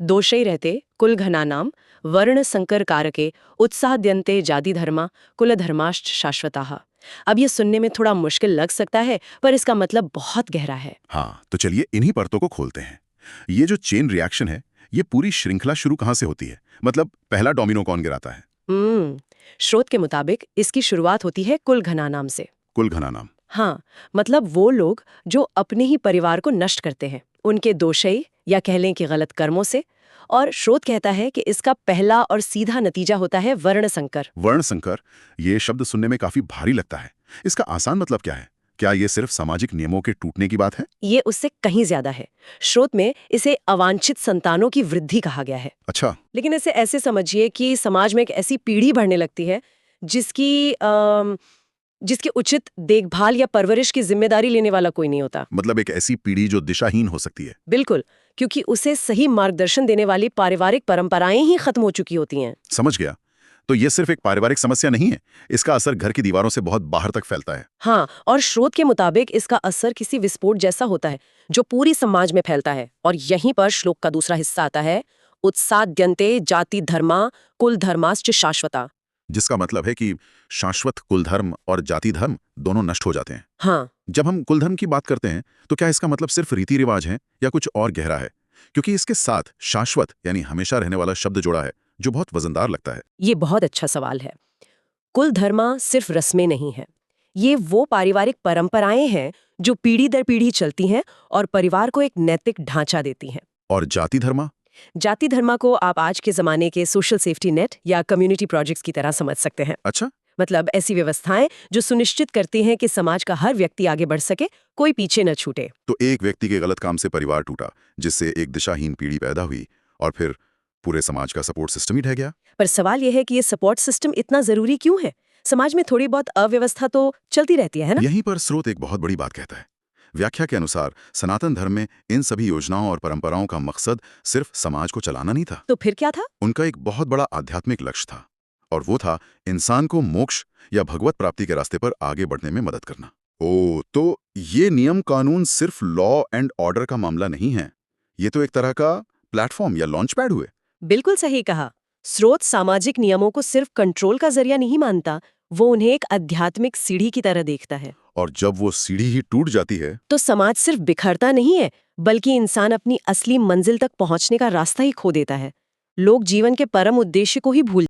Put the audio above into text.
दोषै रहते कुल घनानाम वर्ण संकर कारके उत्साहद्यन्ते जाति धर्मा कुल धर्माश्च शाश्वताः। अब ये सुनने में थोड़ा मुश्किल लग सकता है, पर इसका मतलब बहुत गहरा है। हाँ, तो चलिए इन्हीं परतों को खोलते हैं। ये जो चेन रिएक्शन है, ये पूरी श्रृंखला शुरू कहाँ से होती है? मतलब पहला डोमिनो कौन गिराता है? स्रोत के मुताबिक इसकी शुरुआत होती है कुल घनानाम से। कुल घनानाम। हाँ, मतलब वो लोग जो अपने ही परिवार को नष्ट करते हैं, उनके दोषई या कह लें कि गलत कर्मों से। और स्रोत कहता है कि इसका पहला और सीधा नतीजा होता है वर्ण संकर। वर्ण संकर, ये शब्द सुनने में काफी भारी लगता है। इसका आसान मतलब क्या है? क्या ये सिर्फ सामाजिक नियमों के टूटने की बात है? ये उससे कहीं ज्यादा है। स्रोत में इसे अवांछित संतानों की वृद्धि कहा गया है। अच्छा। लेकिन इसे ऐसे समझिए कि समाज में एक ऐसी पीढ़ी बढ़ने लगती है जिसकी उचित देखभाल या परवरिश की जिम्मेदारी लेने वाला कोई नहीं होता। मतलब एक ऐसी पीढ़ी जो दिशाहीन हो सकती है। बिल्कुल, क्योंकि उसे सही मार्गदर्शन देने वाली पारिवारिक परंपराएं ही खत्म हो चुकी होती हैं। समझ गया। तो ये सिर्फ एक पारिवारिक समस्या नहीं है, इसका असर घर की दीवारों से बहुत बाहर तक फैलता है। हाँ, और स्रोत के मुताबिक इसका असर किसी विस्फोट जैसा होता है जो पूरी समाज में फैलता है। और यहीं पर श्लोक का दूसरा हिस्सा आता है, उत्साद्यन्ते जाति धर्मा कुल धर्माश्च शाश्वता। जिसका मतलब है कि शाश्वत कुलधर्म और जाति धर्म दोनों नष्ट हो जाते हैं। हाँ, जब हम कुलधर्म की बात करते हैं तो क्या इसका मतलब सिर्फ रीति रिवाज है या कुछ और गहरा है? क्योंकि इसके साथ शाश्वत यानी हमेशा रहने वाला शब्द जोड़ा है, जो बहुत वजनदार लगता है। ये बहुत अच्छा सवाल है। कुल धर्मा सिर्फ रस्में नहीं है, ये वो पारिवारिक परंपराएं हैं जो पीढ़ी दर पीढ़ी चलती हैं और परिवार को एक नैतिक ढांचा देती हैं। और जाति धर्मा? जाति धर्मा को आप आज के जमाने के सोशल सेफ्टी नेट या कम्युनिटी प्रोजेक्ट्स की तरह समझ सकते हैं। अच्छा। मतलब ऐसी व्यवस्थाएं जो सुनिश्चित करती हैं कि समाज का हर व्यक्ति आगे बढ़ सके, कोई पीछे न छूटे। तो एक व्यक्ति के गलत काम से परिवार टूटा, जिससे एक दिशाहीन पीढ़ी पैदा हुई, और फिर पूरे समाज का सपोर्ट सिस्टम ही ढह गया। पर सवाल यह है कि ये सपोर्ट सिस्टम इतना जरूरी क्यों है? समाज में थोड़ी बहुत अव्यवस्था तो चलती रहती है ना? यहीं पर स्रोत एक बहुत बड़ी बात कहता है। व्याख्या के अनुसार सनातन धर्म में इन सभी योजनाओं और परंपराओं का मकसद सिर्फ समाज को चलाना नहीं था। तो फिर क्या था? उनका एक बहुत बड़ा आध्यात्मिक लक्ष्य था, और वो था इंसान को मोक्ष या भगवत प्राप्ति के रास्ते पर आगे बढ़ने में मदद करना। तो ये नियम कानून सिर्फ लॉ एंड ऑर्डर का मामला नहीं है, ये तो एक तरह का प्लेटफॉर्म या लॉन्च पैड हुए। बिल्कुल सही कहा। स्रोत सामाजिक नियमों को सिर्फ कंट्रोल का जरिया नहीं मानता, वो उन्हें एक आध्यात्मिक सीढ़ी की तरह देखता है। और जब वो सीढ़ी ही टूट जाती है, तो समाज सिर्फ बिखरता नहीं है, बल्कि इंसान अपनी असली मंजिल तक पहुंचने का रास्ता ही खो देता है। लोग जीवन के परम उद्देश्य को ही भूल